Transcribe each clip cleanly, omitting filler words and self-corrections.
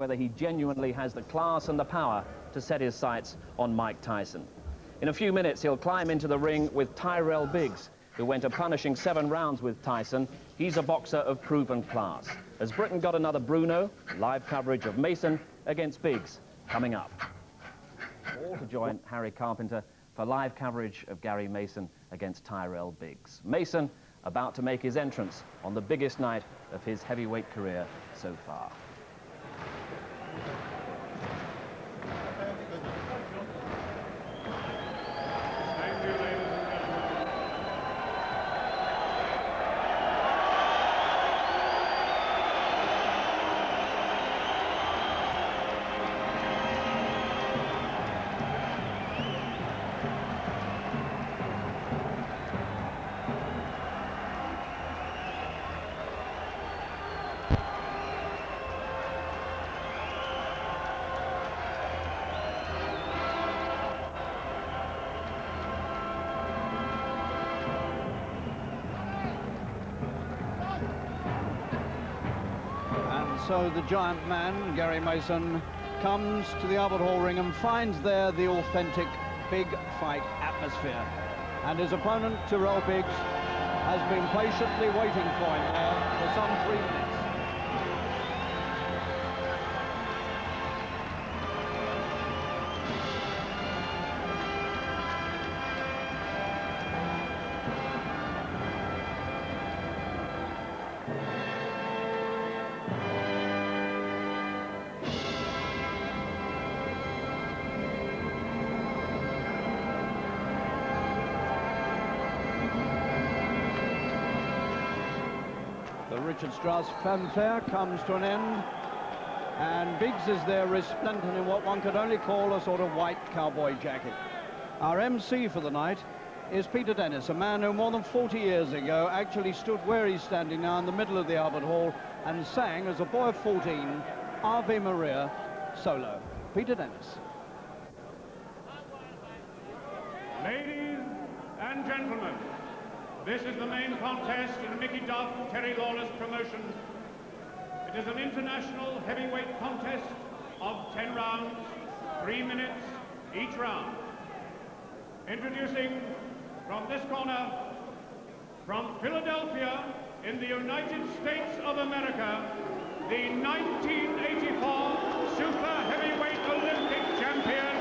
whether he genuinely has the class and the power to set his sights on Mike Tyson. In a few minutes, he'll climb into the ring with Tyrell Biggs, who went a punishing 7 rounds with Tyson. He's a boxer of proven class. Has Britain got another Bruno? Live coverage of Mason against Biggs coming up. All to join Harry Carpenter for live coverage of Gary Mason against Tyrell Biggs. Mason about to make his entrance on the biggest night of his heavyweight career so far. So the giant man, Gary Mason, comes to the Albert Hall ring and finds there the authentic big fight atmosphere. And his opponent, Tyrell Biggs, has been patiently waiting for him there for some 3 minutes. The Richard Strauss fanfare comes to an end, and Biggs is there resplendent in what one could only call a sort of white cowboy jacket. Our MC for the night is Peter Dennis, a man who more than 40 years ago actually stood where he's standing now in the middle of the Albert Hall and sang, as a boy of 14, Ave Maria solo. Peter Dennis. Ladies and gentlemen, this is the main contest in Mickey Duff, Terry Lawler's promotion. It is an international heavyweight contest of 10 rounds, 3 minutes each round. Introducing from this corner, from Philadelphia in the United States of America, the 1984 Super Heavyweight Olympic champion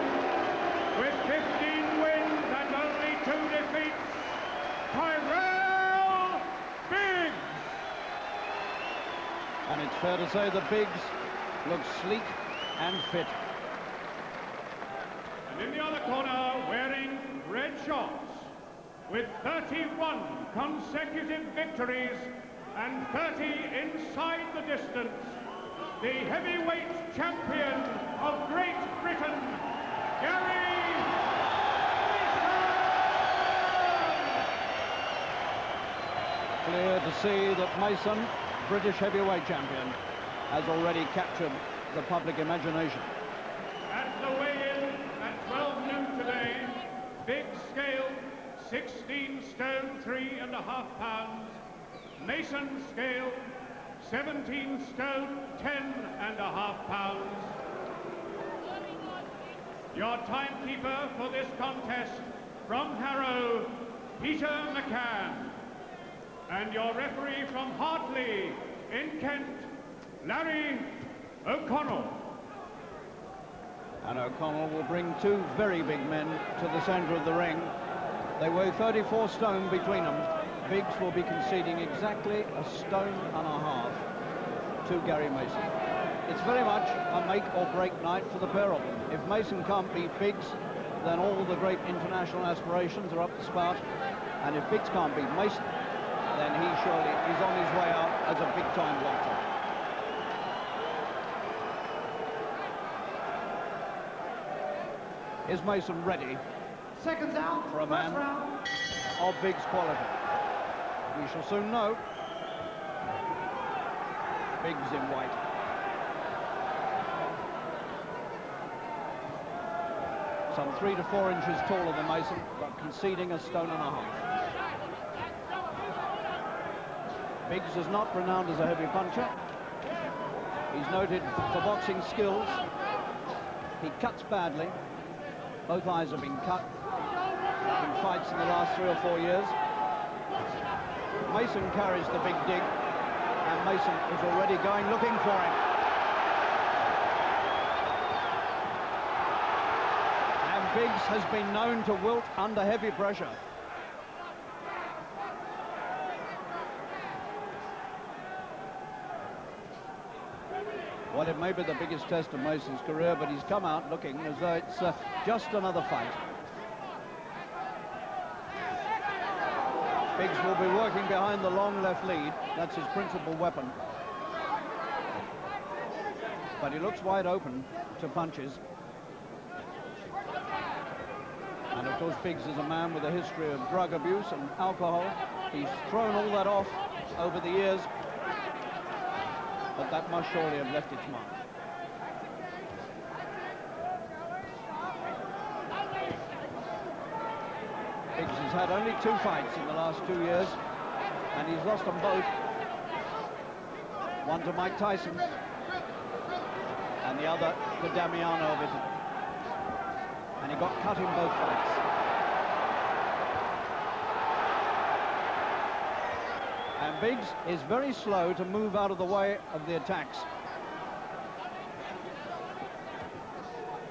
with 15 wins and only 2 defeats, Tyrell Biggs. And it's fair to say that Biggs looks sleek and fit. And in the other corner, wearing red shorts, with 31 consecutive victories and 30 inside the distance, the heavyweight champion of Great Britain, Gary Clear to see that Mason, British heavyweight champion, has already captured the public imagination. At the weigh-in at 12 noon today, Biggs scaled 16 stone 3.5 pounds. Mason scaled 17 stone 10.5 pounds. Your timekeeper for this contest from Harrow, Peter McCann. And your referee from Hartley in Kent, Larry O'Connell. And O'Connell will bring 2 very big men to the centre of the ring. They weigh 34 stone between them. Biggs will be conceding exactly 1.5 stones to Gary Mason. It's very much a make or break night for the pair of them. If Mason can't beat Biggs, then all the great international aspirations are up the spout. And if Biggs can't beat Mason, then he's on his way out as a big-time boxer. Is Mason ready? Seconds out for a man of Biggs' quality? We shall soon know. Biggs in white. Some 3 to 4 inches taller than Mason, but conceding 1.5 stones. Biggs is not renowned as a heavy puncher. He's noted for boxing skills. He cuts badly. Both eyes have been cut in fights in the last 3 or 4 years. Mason carries the big dig, and Mason is already going looking for him. And Biggs has been known to wilt under heavy pressure. Well, it may be the biggest test of Mason's career, but he's come out looking as though it's just another fight. Biggs will be working behind the long left lead. That's his principal weapon. But he looks wide open to punches. And of course, Biggs is a man with a history of drug abuse and alcohol. He's thrown all that off over the years, but that must surely have left its mark. Biggs has had only 2 fights in the last 2 years, and he's lost them both. One to Mike Tyson, and the other to Damiano of Italy. And he got cut in both fights. And Biggs is very slow to move out of the way of the attacks.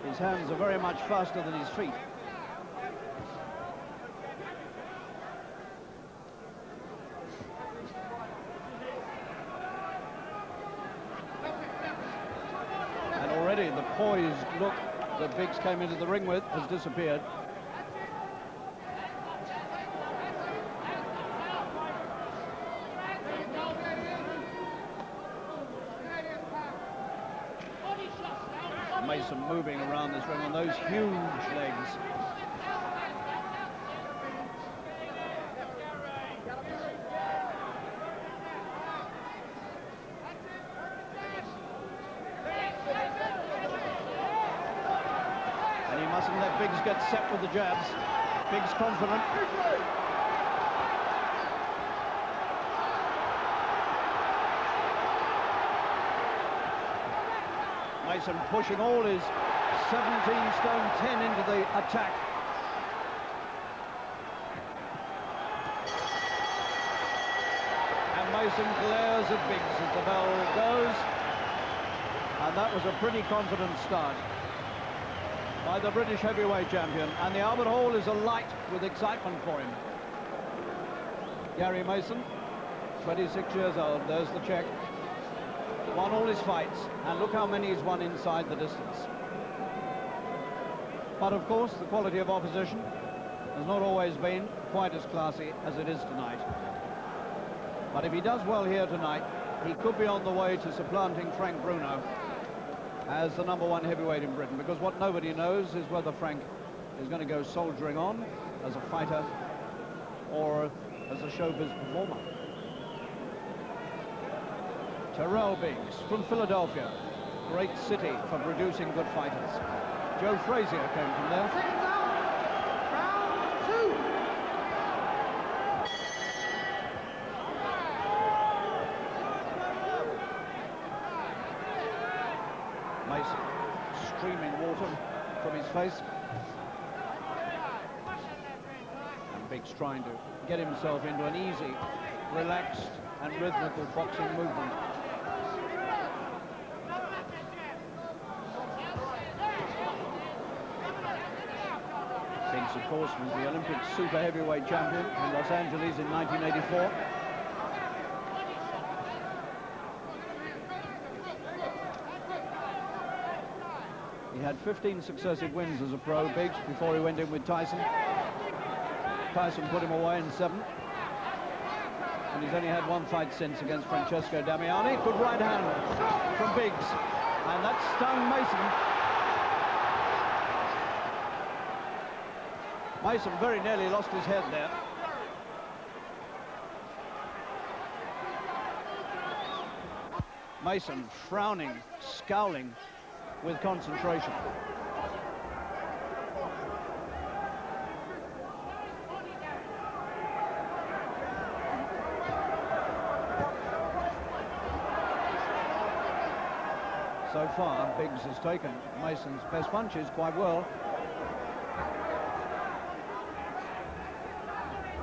His hands are very much faster than his feet. And already the poised look that Biggs came into the ring with has disappeared. Mason moving around this ring on those huge legs. And he mustn't let Biggs get set with the jabs. Biggs confident. Mason pushing all his 17 stone 10 into the attack. And Mason glares at Biggs as the bell goes. And that was a pretty confident start by the British heavyweight champion. And the Albert Hall is alight with excitement for him. Gary Mason, 26 years old, there's the check. Won all his fights, and look how many he's won inside the distance. But of course, the quality of opposition has not always been quite as classy as it is tonight. But if he does well here tonight, he could be on the way to supplanting Frank Bruno as the #1 heavyweight in Britain, because what nobody knows is whether Frank is going to go soldiering on as a fighter or as a showbiz performer. Tyrell Biggs from Philadelphia, great city for producing good fighters. Joe Frazier came from there. Round 2. Mason, streaming water from his face. And Biggs trying to get himself into an easy, relaxed and rhythmical boxing movement. Biggs, of course, was the Olympic super heavyweight champion in Los Angeles in 1984. He had 15 successive wins as a pro, Biggs, before he went in with Tyson. Tyson put him away in 7. And he's only had 1 fight since against Francesco Damiani. Good right hand from Biggs. And that stung Mason. Mason very nearly lost his head there. Mason frowning, scowling with concentration. So far, Biggs has taken Mason's best punches quite well.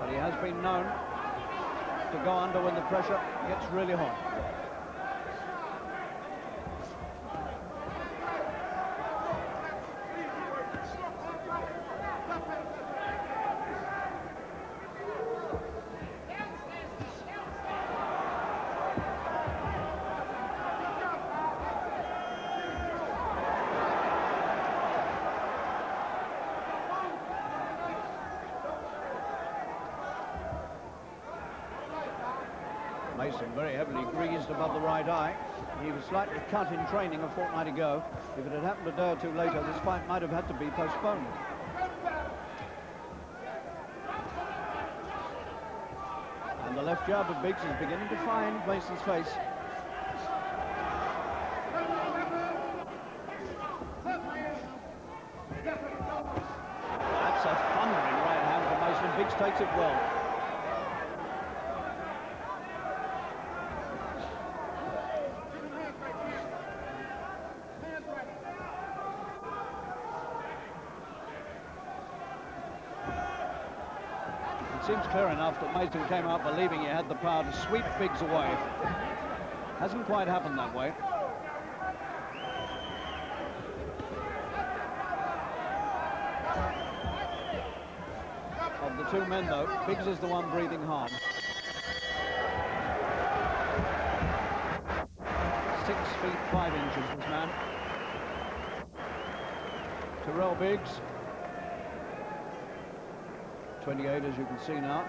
But he has been known to go under when the pressure gets really hot. Mason very heavily greased above the right eye. He was slightly cut in training a fortnight ago. If it had happened a day or two later, this fight might have had to be postponed. And the left jab of Biggs is beginning to find Mason's face. That's a thundering right hand for Mason. Biggs takes it well. It seems clear enough that Mason came out believing he had the power to sweep Biggs away. Hasn't quite happened that way. Of the two men, though, Biggs is the one breathing hard. 6 feet 5 inches, this man. Tyrell Biggs. 28, as you can see now.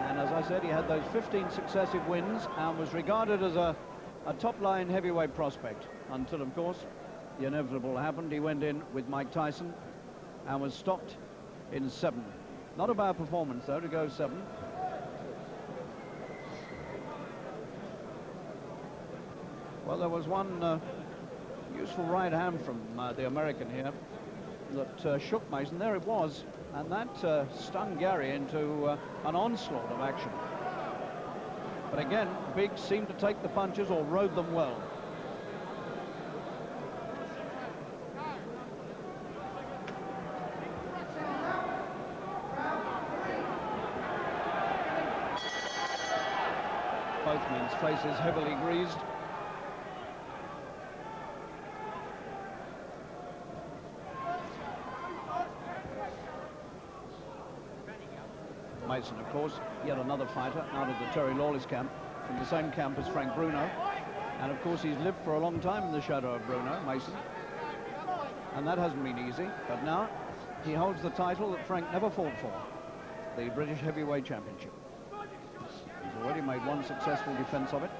And as I said, he had those 15 successive wins and was regarded as a top-line heavyweight prospect until, of course, the inevitable happened. He went in with Mike Tyson and was stopped in 7. Not a bad performance, though, to go 7. Well, there was one useful right hand from the American here that shook Mason. There it was. And that stung Gary into an onslaught of action. But again, Biggs seemed to take the punches or rode them well. Both men's faces heavily greased. Mason, of course, yet another fighter out of the Terry Lawless camp, from the same camp as Frank Bruno. And of course, he's lived for a long time in the shadow of Bruno, Mason. And that hasn't been easy. But now he holds the title that Frank never fought for, the British Heavyweight Championship. He's already made one successful defense of it.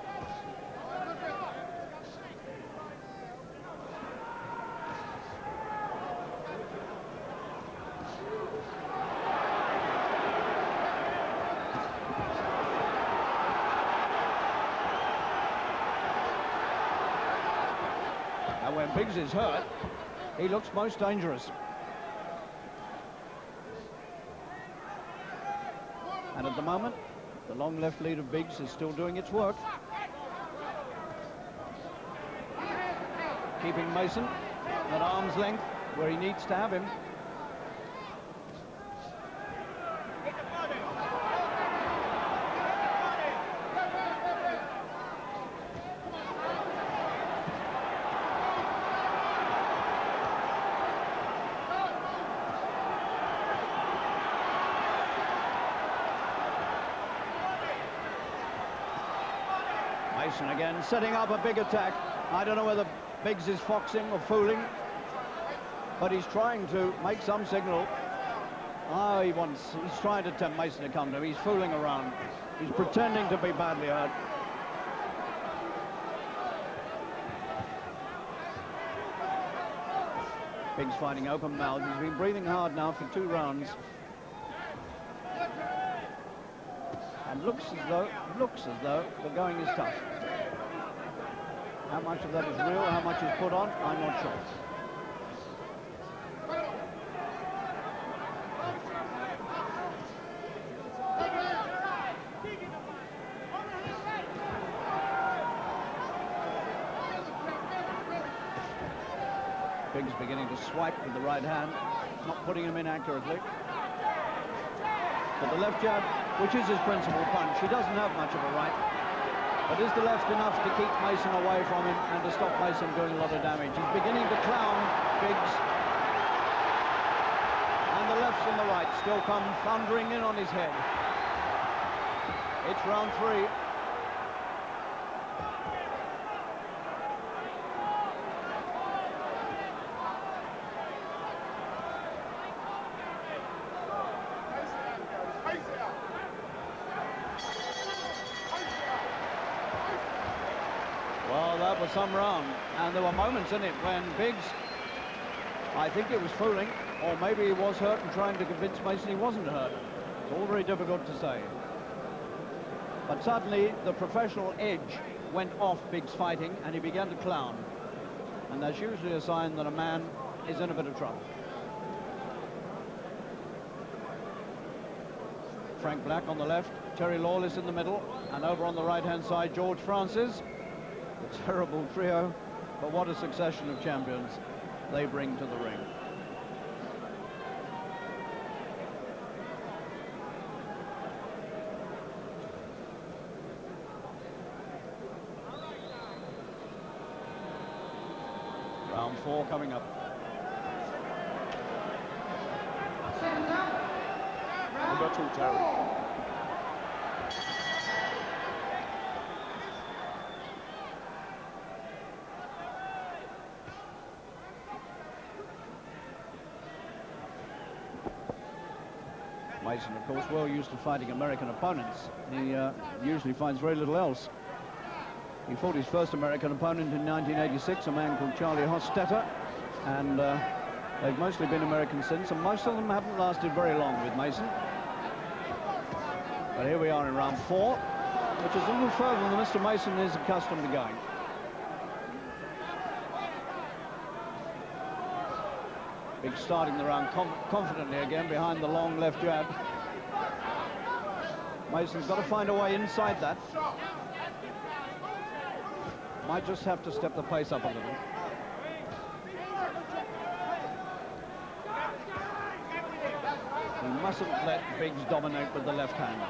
And when Biggs is hurt, he looks most dangerous. And at the moment, the long left lead of Biggs is still doing its work. Keeping Mason at arm's length where he needs to have him. Mason again setting up a big attack. I don't know whether Biggs is foxing or fooling, but he's trying to make some signal. Oh, he's trying to tempt Mason to come to him. He's fooling around. He's pretending to be badly hurt. Biggs fighting open mouth. He's been breathing hard now for 2 rounds. And looks as though the going is tough. How much of that is real, how much is put on, I'm not sure. Biggs beginning to swipe with the right hand, not putting him in accurately. But the left jab, which is his principal punch, he doesn't have much of a right. But is the left enough to keep Mason away from him and to stop Mason doing a lot of damage? He's beginning to clown Biggs. And the lefts and the right still come thundering in on his head. It's round 3. Well, that was some round, and there were moments in it when Biggs, I think it was fooling, or maybe he was hurt and trying to convince Mason he wasn't hurt. It's all very difficult to say. But suddenly the professional edge went off Biggs' fighting, and he began to clown. And that's usually a sign that a man is in a bit of trouble. Frank Black on the left, Terry Lawless in the middle, and over on the right-hand side, George Francis. A terrible trio, but what a succession of champions they bring to the ring. Round 4 coming up. Number 2, Tyrell. Mason, of course, well used to fighting American opponents. He usually finds very little else. He fought his first American opponent in 1986, a man called Charlie Hostetter, and they've mostly been American since, and most of them haven't lasted very long with Mason. But here we are in round 4, which is a little further than Mr. Mason is accustomed to going. Big starting the round confidently again behind the long left jab. Mason's got to find a way inside that. Might just have to step the pace up a little. He mustn't let Biggs dominate with the left hand.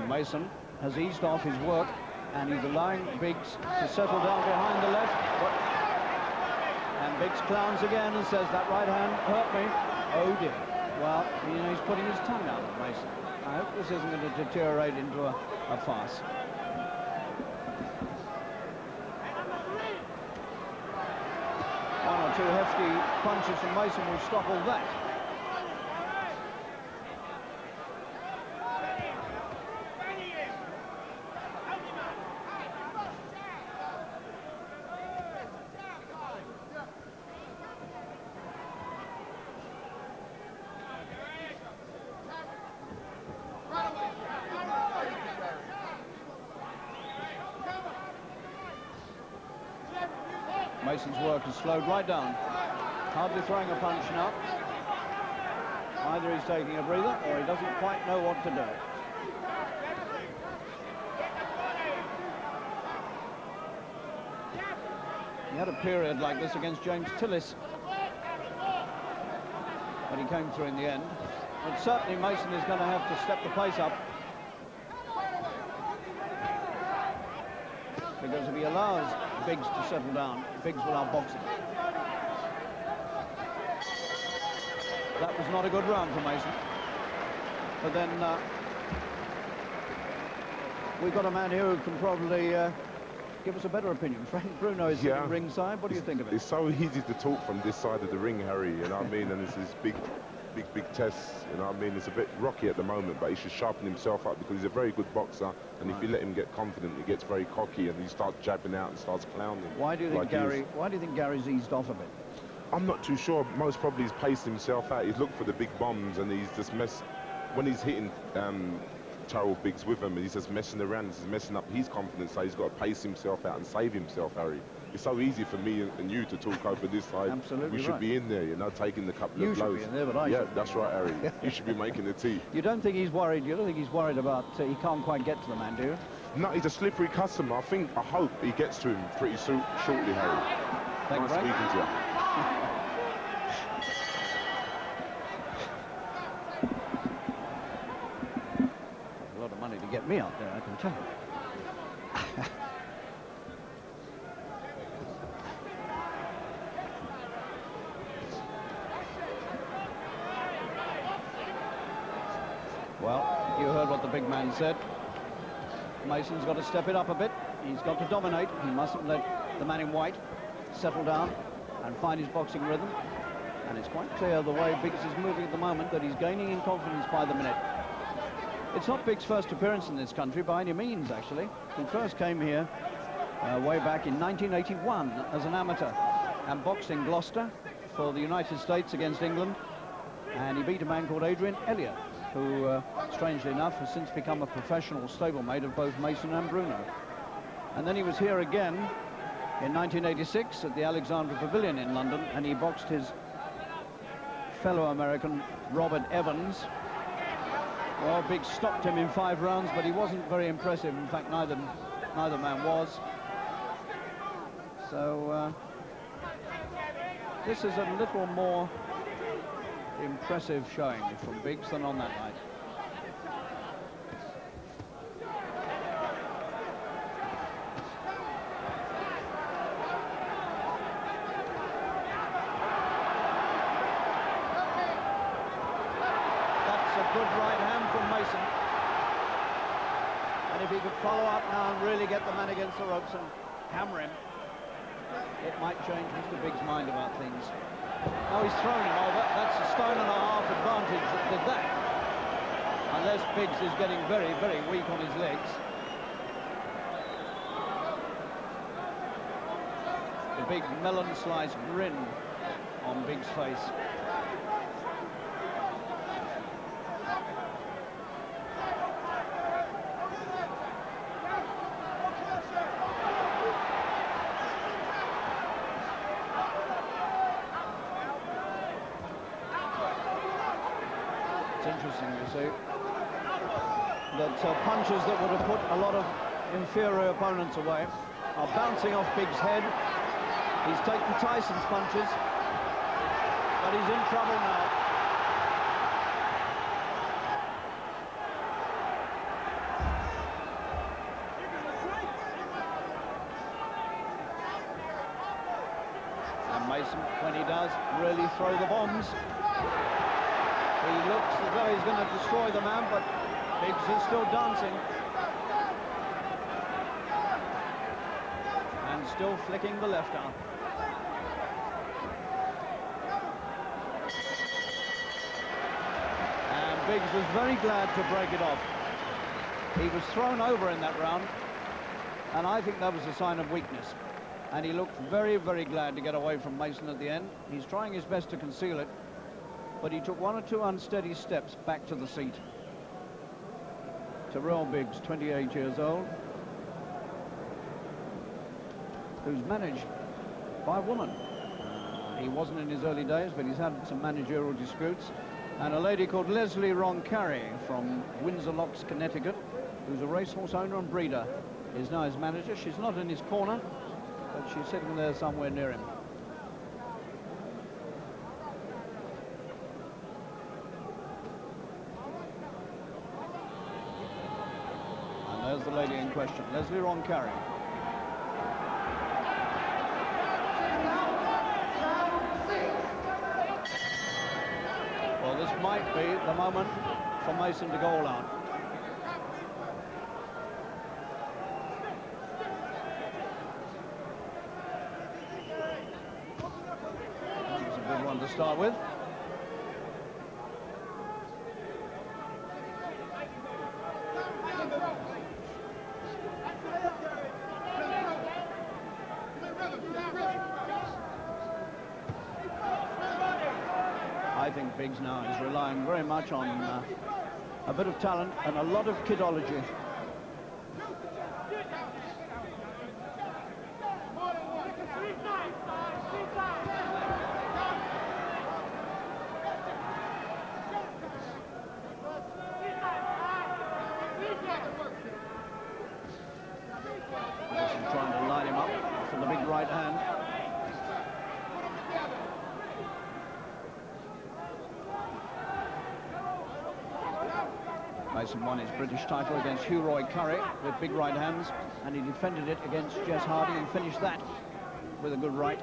Mason has eased off his work, and he's allowing Biggs to settle down behind the left. And Biggs clowns again and says, that right hand hurt me. Oh dear. Well, you know, he's putting his tongue out at Mason. I hope this isn't going to deteriorate into a farce. One or two hefty punches from Mason will stop all that. Mason's work has slowed right down. Hardly throwing a punch now. Either he's taking a breather or he doesn't quite know what to do. He had a period like this against James Tillis, but he came through in the end. But certainly Mason is going to have to step the pace up, because if he allows Biggs to settle down, Biggs will outbox him. That was not a good round for Mason. But then we've got a man here who can probably give us a better opinion. Frank Bruno is sitting ringside. What do you think of it? It's so easy to talk from this side of the ring, Harry, you know what I mean? And it's this big big tests. You know what I mean? It's a bit rocky at the moment, but he should sharpen himself up because he's a very good boxer. And if you let him get confident, he gets very cocky and he starts jabbing out and starts clowning. Why do you think Why do you think Gary's eased off a bit? I'm not too sure. Most probably he's paced himself out. He's looked for the big bombs and he's just when he's hitting Tyrell Biggs with him, he's just messing around. He's messing up his confidence. So he's got to pace himself out and save himself, Harry. It's so easy for me and you to talk over this side. Absolutely. We should be in there, you know, taking the couple of blows. You should be in there, but I should. That's right, Harry. You should be making the tea. You don't think he's worried? You don't think he's worried about he can't quite get to the man, do you? No, he's a slippery customer. I hope he gets to him pretty shortly, Harry. Thanks, nice speaking to you. A lot of money to get me out there, I can tell you. Well, you heard what the big man said. Mason's got to step it up a bit. He's got to dominate. He mustn't let the man in white settle down and find his boxing rhythm. And it's quite clear the way Biggs is moving at the moment that he's gaining in confidence by the minute. It's not Biggs' first appearance in this country by any means, actually. He first came here way back in 1981 as an amateur and boxed in Gloucester for the United States against England. And he beat a man called Adrian Elliott, who, strangely enough, has since become a professional stablemate of both Mason and Bruno. And then he was here again in 1986 at the Alexandra Pavilion in London, and he boxed his fellow American, Robert Evans. Well, Biggs stopped him in 5 rounds, but he wasn't very impressive. In fact, neither man was. So, this is a little more impressive showing from Biggs than on that night. That's a good right hand from Mason. And if he could follow up now and really get the man against the ropes and hammer him, it might change Mr. Biggs' mind about things. Oh, he's thrown him over. That's a stone and a half advantage that did that. Unless Biggs is getting very, very weak on his legs. The big melon slice grin on Biggs' face. Interesting, you see, that punches that would have put a lot of inferior opponents away are bouncing off Biggs' head. He's taken Tyson's punches, but he's in trouble now. And Mason, when he does, really throw the bombs. He looks as though he's going to destroy the man, but Biggs is still dancing. And still flicking the left arm. And Biggs was very glad to break it off. He was thrown over in that round, and I think that was a sign of weakness. And he looked very, very glad to get away from Mason at the end. He's trying his best to conceal it, but he took 1 or 2 unsteady steps back to the seat. Tyrell Biggs, 28 years old, who's managed by a woman. He wasn't in his early days, but he's had some managerial disputes. And a lady called Leslie Roncari from Windsor Locks, Connecticut, who's a racehorse owner and breeder, is now his manager. She's not in his corner, but she's sitting there somewhere near him. There's the lady in question, Leslie Roncari. Well, this might be the moment for Mason to go all out. That was a good one to start with. think Biggs now is relying very much on a bit of talent and a lot of kidology. Trying to line him up for the big right hand. Mason won his British title against Hugh Roy Curry with big right hands, and he defended it against Jess Hardy and finished that with a good right.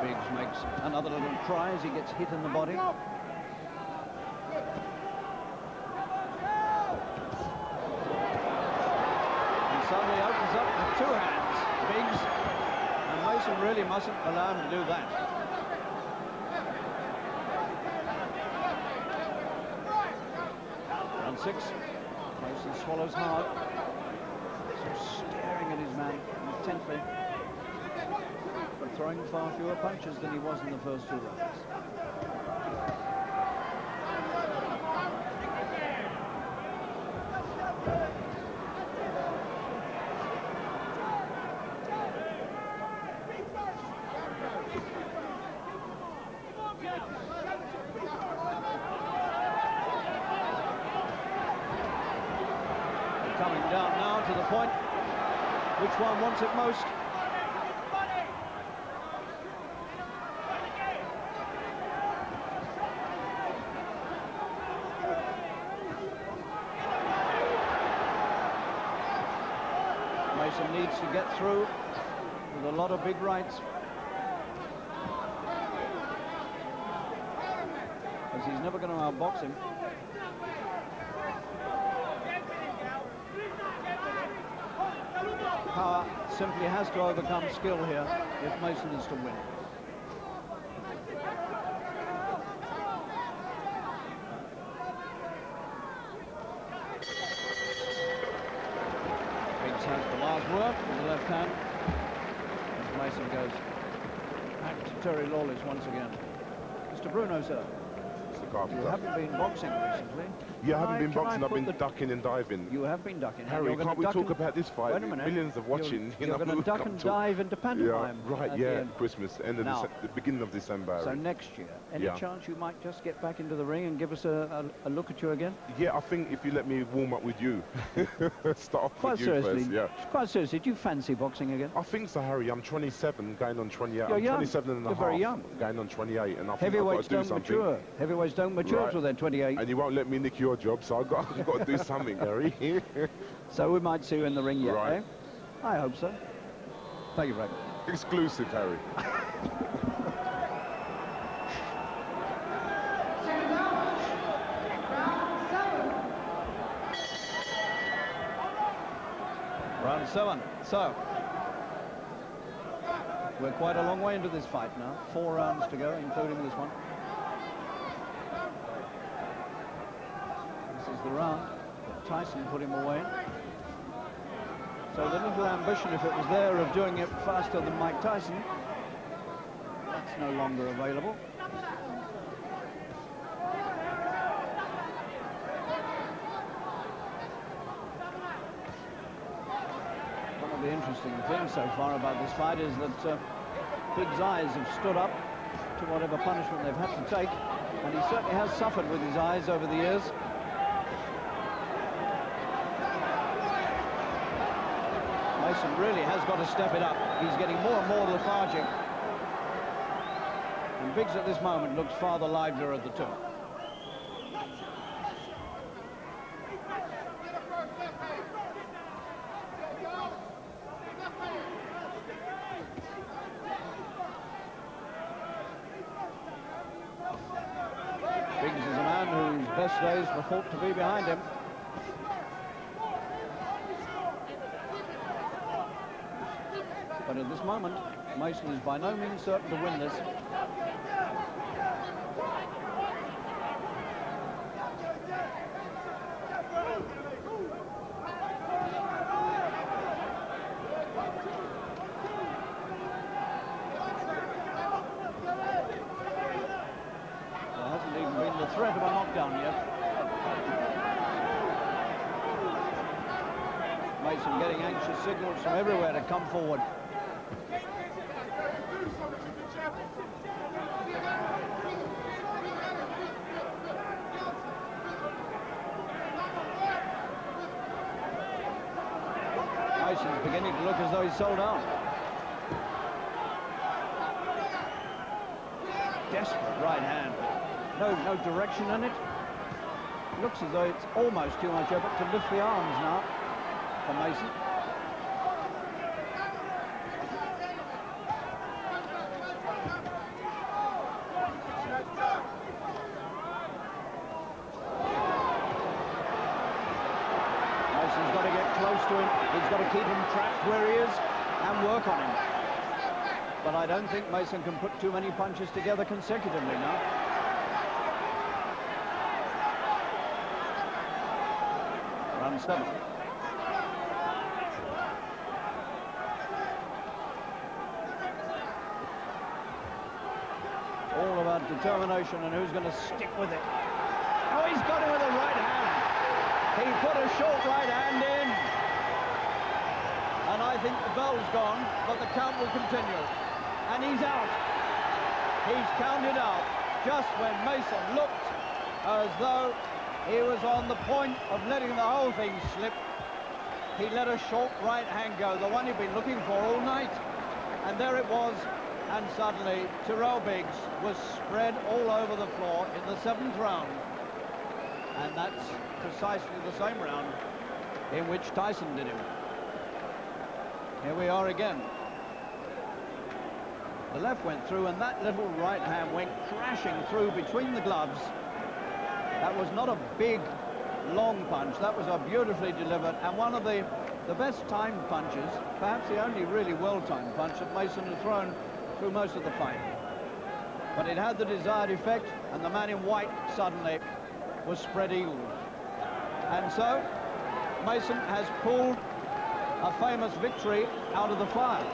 Biggs makes another little try as he gets hit in the body. Suddenly opens up with two hands, Biggs, and Mason really mustn't allow him to do that. Round 6, Mason swallows hard, sort of staring at his man intently, but throwing far fewer punches than he was in the first 2 rounds. Coming down now to the point. Which one wants it most? Mason needs to get through with a lot of big rights, as he's never going to outbox him. Power simply has to overcome skill here if Mason is to win. Biggs has the last word with the left hand as Mason goes back to Terry Lawless once again. Mr. Bruno, sir. You haven't been boxing recently. Yeah, I haven't been boxing. I've been ducking and diving. You have been ducking. Harry, can't we talk about this fight? Wait a minute. Millions of watching. You're going to duck and dive into pantomime. Yeah, right, yeah. Christmas, end of the beginning of December. So next year, any chance you might just get back into the ring and give us a look at you again? Yeah, I think if you let me warm up with you. Start off quite with seriously, you first, Quite seriously, do you fancy boxing again? I think so, Harry. I'm 27, going on 28. You're I'm young. 27 and a half. You're very young. Going on 28, and I think heavyweights I've got to do don't something. mature. Heavyweights don't mature until they're 28. And you won't let me nick your job, so I've got to do something, Harry. So we might see you in the ring yet, right. eh? I hope so. Thank you very much. Exclusive, Harry. Round 7. So we're quite a long way into this fight now. 4 rounds to go, including this one. This is the round that Tyson put him away. So the little ambition, if it was there, of doing it faster than Mike Tyson, that's no longer available. One of the interesting things so far about this fight is that Biggs' eyes have stood up to whatever punishment they've had to take, and he certainly has suffered with his eyes over the years. Mason really has got to step it up. He's getting more and more lethargic. And Biggs at this moment looks far the livelier of the two. Biggs is a man whose best days were thought to be behind him. But at this moment, Mason is by no means certain to win this. knockdown yet. Mason getting anxious signals from everywhere to come forward. Mason's beginning to look as though he's sold out. Desperate right hand. No direction in it. Looks as though it's almost too much effort to lift the arms now for Mason. Mason's got to get close to him. He's got to keep him trapped where he is and work on him. But I don't think Mason can put too many punches together consecutively now. Round 7. All about determination and who's going to stick with it. Oh, he's got him with a right hand. He put a short right hand in. And I think the bell's gone, but the count will continue. And he's out. He's counted out just when Mason looked as though he was on the point of letting the whole thing slip. He let a short right hand go, the one he'd been looking for all night. And there it was. And suddenly, Tyrell Biggs was spread all over the floor in the 7th round. And that's precisely the same round in which Tyson did him. Here we are again. The left went through, and that little right hand went crashing through between the gloves. That was not a big, long punch. That was a beautifully delivered and one of the best timed punches, perhaps the only really well-timed punch that Mason had thrown through most of the fight. But it had the desired effect, and the man in white suddenly was spread eagled. And so, Mason has pulled a famous victory out of the fire,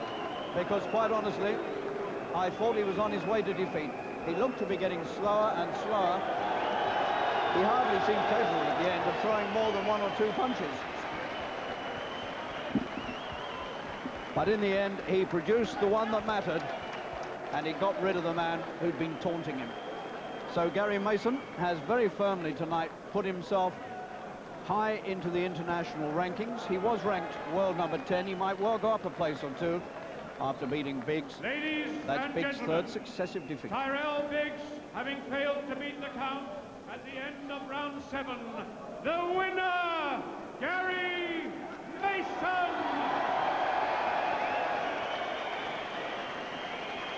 because quite honestly, I thought he was on his way to defeat. He looked to be getting slower and slower. He hardly seemed capable at the end of throwing more than 1 or 2 punches. But in the end, he produced the one that mattered, and he got rid of the man who'd been taunting him. So Gary Mason has very firmly tonight put himself high into the international rankings. He was ranked world number 10. He might well go up a place or 2 after beating Biggs. Ladies That's and Biggs' gentlemen, 3rd successive defeat. Tyrell Biggs, having failed to beat the count at the end of round 7, the winner, Gary Mason!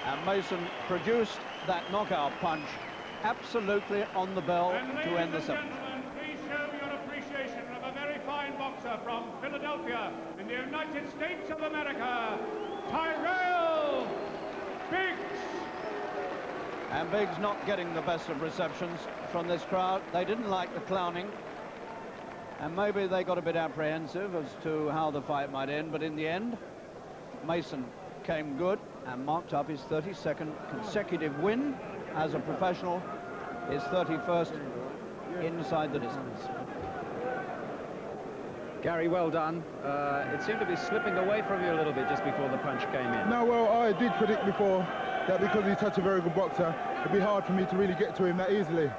And Mason produced that knockout punch absolutely on the bell to end the 7th. Gentlemen, please show your appreciation of a very fine boxer from Philadelphia in the United States of America, Tyrell Biggs. And Biggs not getting the best of receptions from this crowd. They didn't like the clowning, and maybe they got a bit apprehensive as to how the fight might end, but in the end, Mason came good and marked up his 32nd consecutive win as a professional, his 31st inside the distance. Gary, well done. It seemed to be slipping away from you a little bit just before the punch came in. No, well, I did predict before that because he's such a very good boxer, it'd be hard for me to really get to him that easily.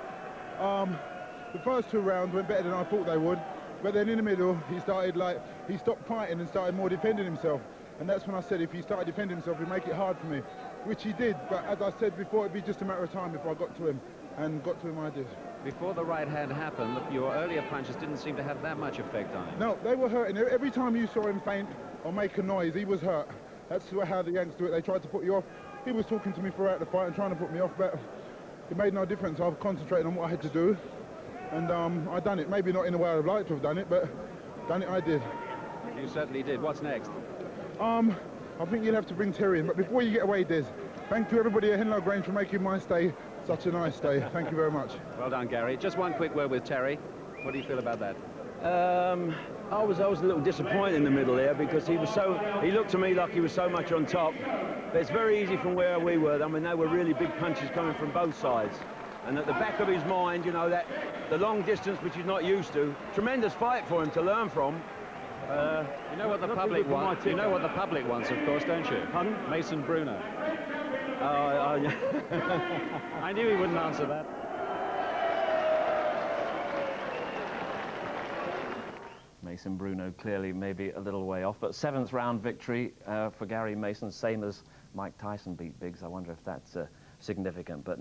The first 2 rounds went better than I thought they would, but then in the middle, he stopped fighting and started more defending himself. And that's when I said if he started defending himself, he'd make it hard for me, which he did. But as I said before, it'd be just a matter of time before I got to him, and got to him I did. Before the right hand happened, your earlier punches didn't seem to have that much effect on him. No, they were hurting. Every time you saw him faint or make a noise, he was hurt. That's how the Yanks do it. They tried to put you off. He was talking to me throughout the fight and trying to put me off, but it made no difference. I was concentrating on what I had to do, and I done it. Maybe not in the way I'd like to have done it, but done it I did. You certainly did. What's next? I think you'll have to bring Terry in, but before you get away, Des, thank you everybody at Henlow Grange for making my stay such a nice day. Thank you very much. Well done, Gary. Just one quick word with Terry. What do you feel about that? I was a little disappointed in the middle there because he looked to me like he was so much on top. But it's very easy from where we were. I mean, they were really big punches coming from both sides. And at the back of his mind, you know, that the long distance which he's not used to, tremendous fight for him to learn from. You know what the public wants? You know what the public wants, of course, don't you? Pardon? Mason Bruno. I knew he wouldn't answer that. Mason Bruno clearly maybe a little way off, but 7th round victory for Gary Mason, same as Mike Tyson beat Biggs. I wonder if that's significant. But